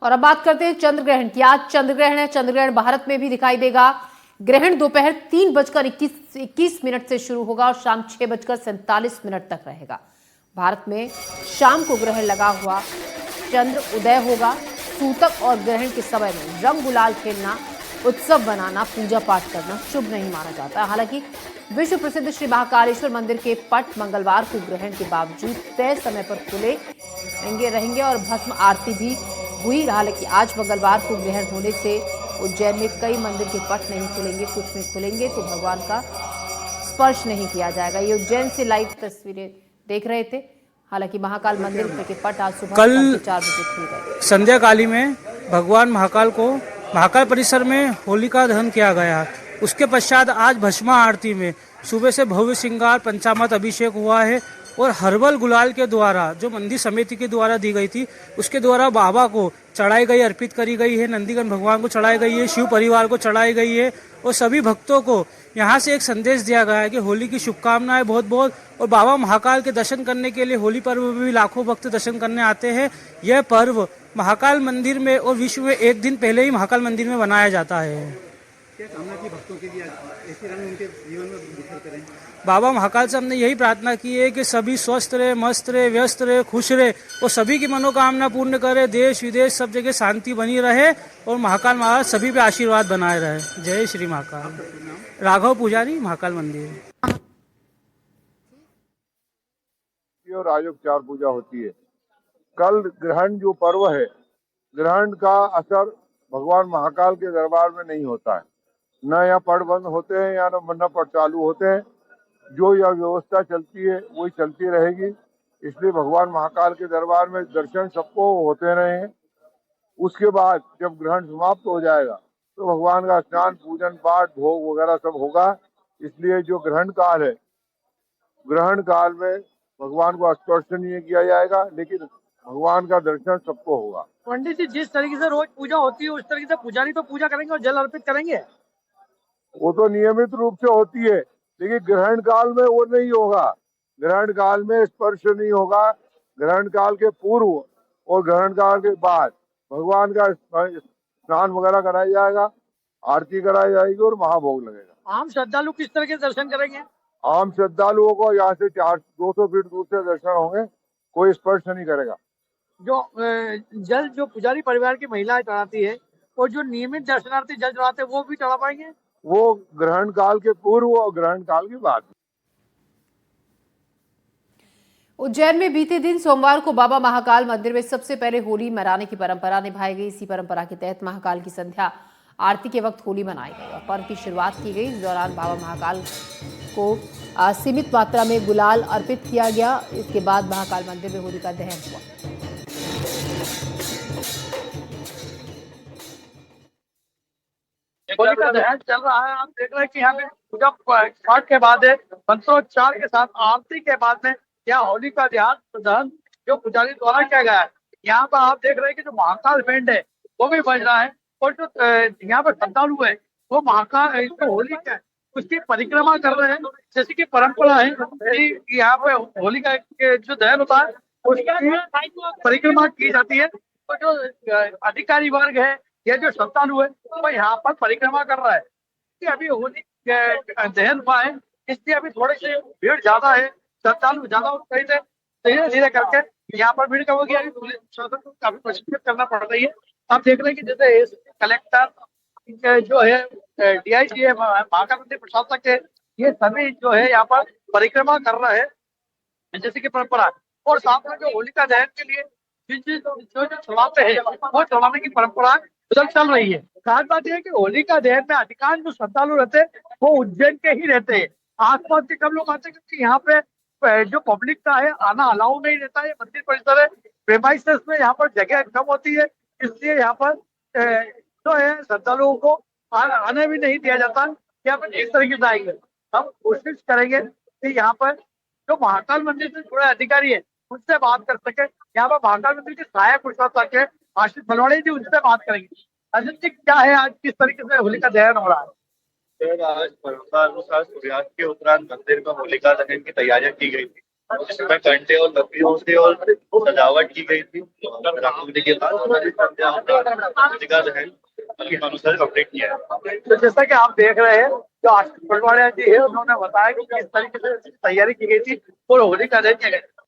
और अब बात करते हैं चंद्र ग्रहण की। आज चंद्र ग्रहण है। चंद्र ग्रहण भारत में भी दिखाई देगा। ग्रहण दोपहर 3:21 से शुरू होगा और शाम 6:47 तक रहेगा। भारत में शाम को ग्रहण लगा हुआ चंद्र उदय होगा। सूतक और ग्रहण के समय में रंग गुलाल खेलना, उत्सव बनाना, पूजा पाठ करना शुभ नहीं माना जाता। हालांकि विश्व प्रसिद्ध श्री महाकालेश्वर मंदिर के पट मंगलवार को ग्रहण के बावजूद तय समय पर खुले रहेंगे और भस्म आरती भी हुई। हालांकि आज मंगलवार को ग्रहण होने से उज्जैन में कई मंदिर के पट नहीं खुलेंगे, कुछ में खुलेंगे तो भगवान का स्पर्श नहीं किया जाएगा। ये उज्जैन से लाइव तस्वीरें देख रहे थे। हालांकि महाकाल मंदिर के पट आज सुबह 4 बजे खुल गए। संध्या काली में भगवान महाकाल को महाकाल परिसर में होलिका दहन किया गया। उसके पश्चात आज भस्मा आरती में सुबह से भव्य श्रृंगार पंचामृत अभिषेक हुआ है और हर्बल गुलाल के द्वारा जो मंदिर समिति के द्वारा दी गई थी उसके द्वारा बाबा को चढ़ाई गई, अर्पित करी गई है। नंदीगण भगवान को चढ़ाई गई है, शिव परिवार को चढ़ाई गई है और सभी भक्तों को यहाँ से एक संदेश दिया गया है कि होली की शुभकामनाएं बहुत बहुत। और बाबा महाकाल के दर्शन करने के लिए होली पर्व में भी लाखों भक्त दर्शन करने आते हैं। यह पर्व महाकाल मंदिर में और विश्व में एक दिन पहले ही महाकाल मंदिर में मनाया जाता है। क्या कामना की भक्तों के लिए ऐसे रंग उनके जीवन में बिखरते रहें? बाबा महाकाल से हमने यही प्रार्थना की है कि सभी स्वस्थ रहे, मस्त रहे, व्यस्त रहे, खुश रहे और सभी की मनोकामना पूर्ण करे। देश विदेश सब जगह शांति बनी रहे और महाकाल महाराज सभी पे आशीर्वाद बनाए रहे। जय श्री महाकाल। राघव पुजारी, महाकाल मंदिर। और राजोपचार पूजा होती है। कल ग्रहण जो पर्व है, ग्रहण का असर भगवान महाकाल के दरबार में नहीं होता है। न यहाँ पट बंद होते हैं या न पट चालू होते हैं। जो यह व्यवस्था चलती है वही चलती रहेगी। इसलिए भगवान महाकाल के दरबार में दर्शन सबको होते रहे हैं। उसके बाद जब ग्रहण समाप्त हो जाएगा तो भगवान का स्नान, पूजन पाठ, भोग वगैरह सब होगा। इसलिए जो ग्रहण काल है, ग्रहण काल में भगवान को स्पर्श नहीं किया जाएगा, लेकिन भगवान का दर्शन सबको होगा। पंडित जी, जिस तरीके से रोज पूजा होती है उस तरीके से पुजारी तो पूजा करेंगे और जल अर्पित करेंगे। वो तो नियमित रूप से होती है, लेकिन ग्रहण काल में वो नहीं होगा। ग्रहण काल में स्पर्श नहीं होगा। ग्रहण काल के पूर्व और ग्रहण काल के बाद भगवान का स्नान वगैरह कराया जाएगा, आरती कराई जाएगी और महाभोग लगेगा। आम श्रद्धालु किस तरह के दर्शन करेंगे? आम श्रद्धालुओं को यहाँ से 200 फीट दूर से दर्शन होंगे, कोई स्पर्श नहीं करेगा। जो जल जो पुजारी परिवार की महिलाएं चढ़ाती है और जो नियमित दर्शनार्थी जल चढ़ाते हैं वो भी चढ़ा पाएंगे? वो ग्रहण काल के पूर्व और ग्रहण काल के बाद। उज्जैन में बीते दिन सोमवार को बाबा महाकाल मंदिर में सबसे पहले होली मनाने की परंपरा निभाई गई। इसी परंपरा के तहत महाकाल की संध्या आरती के वक्त होली मनाई गई और पर्व की शुरुआत की गई। इस दौरान बाबा महाकाल को सीमित मात्रा में गुलाल अर्पित किया गया। इसके बाद महाकाल मंदिर में होली का दहन हुआ। होली का दहन चल रहा है। आप देख रहे हैं कि यहाँ पे पूजा पाठ के बाद मंत्रोच्चार के साथ आरती के बाद में यहाँ होली का दहन जो पुजारी द्वारा किया गया है। यहाँ पर आप देख रहे हैं कि जो महाकाल बैंड है वो भी बज रहा है और जो यहाँ पर श्रद्धालु है वो महाकाल जो होली का उसकी परिक्रमा कर रहे हैं। जैसे कि परंपरा है कि यहाँ पे होली का जो दहन होता है उसकी परिक्रमा की जाती है। तो जो अधिकारी वर्ग है या जो श्रद्धालु है वो यहाँ पर परिक्रमा कर रहा है कि अभी होली दहन हुआ है, इसलिए अभी थोड़ी सी भीड़ ज्यादा है, श्रद्धालु ज्यादा सही से धीरे धीरे करके यहाँ पर भीड़ कम होगी। अभी पुलिस प्रशासन को काफी मशक्कत करना पड़ रही है। आप देख रहे हैं कि जैसे कलेक्टर जो है, डीआईजी है, महाकाल मंदिर प्रशासक है, ये सभी जो है यहाँ पर परिक्रमा कर रहे हैं जैसे कि परंपरा है। और साथ में जो होलिका दहन के लिए जो चलाते हैं वो चलाने की परंपरा उधर चल रही है। खास बात यह है कि होलिका दहन में अधिकांश जो श्रद्धालु रहते हैं वो उज्जैन के ही रहते हैं। आसपास के कम लोग आते हैं क्योंकि यहाँ पे जो पब्लिक का है आना अलाउ नहीं रहता है। मंदिर परिसर है, प्रेमाइसेस में यहाँ पर जगह कम होती है, इसलिए यहाँ पर जो है श्रद्धालुओं को आने भी नहीं दिया जाता। यहाँ पर इस तरीके से आएंगे। हम कोशिश करेंगे कि यहाँ पर जो महाकाल मंदिर से जुड़े अधिकारी है उनसे बात कर सके। यहाँ पर महाकाल मंदिर के सहायक प्रशासक है आशीष भलवाड़े जी, उनसे बात करेंगे। अजित जी, क्या है आज किस तरीके से होलिका दहन हो रहा है? सर, आज परंपरा अनुसार सूर्यास्त के उपरांत मंदिर में होलिका दहन की तैयारियां की गई थी। जिसमें घंटे और लकड़ियों से और सजावट की गई थी। रामनवमी के बाद उन्होंने संध्या का दहन अनुसार अपडेट किया है। तो जैसा कि आप देख रहे हैं, जो आशीष पटवारिया जी है, उन्होंने बताया कि किस तरीके से तैयारी की गई थी और होली का दहन किया गया।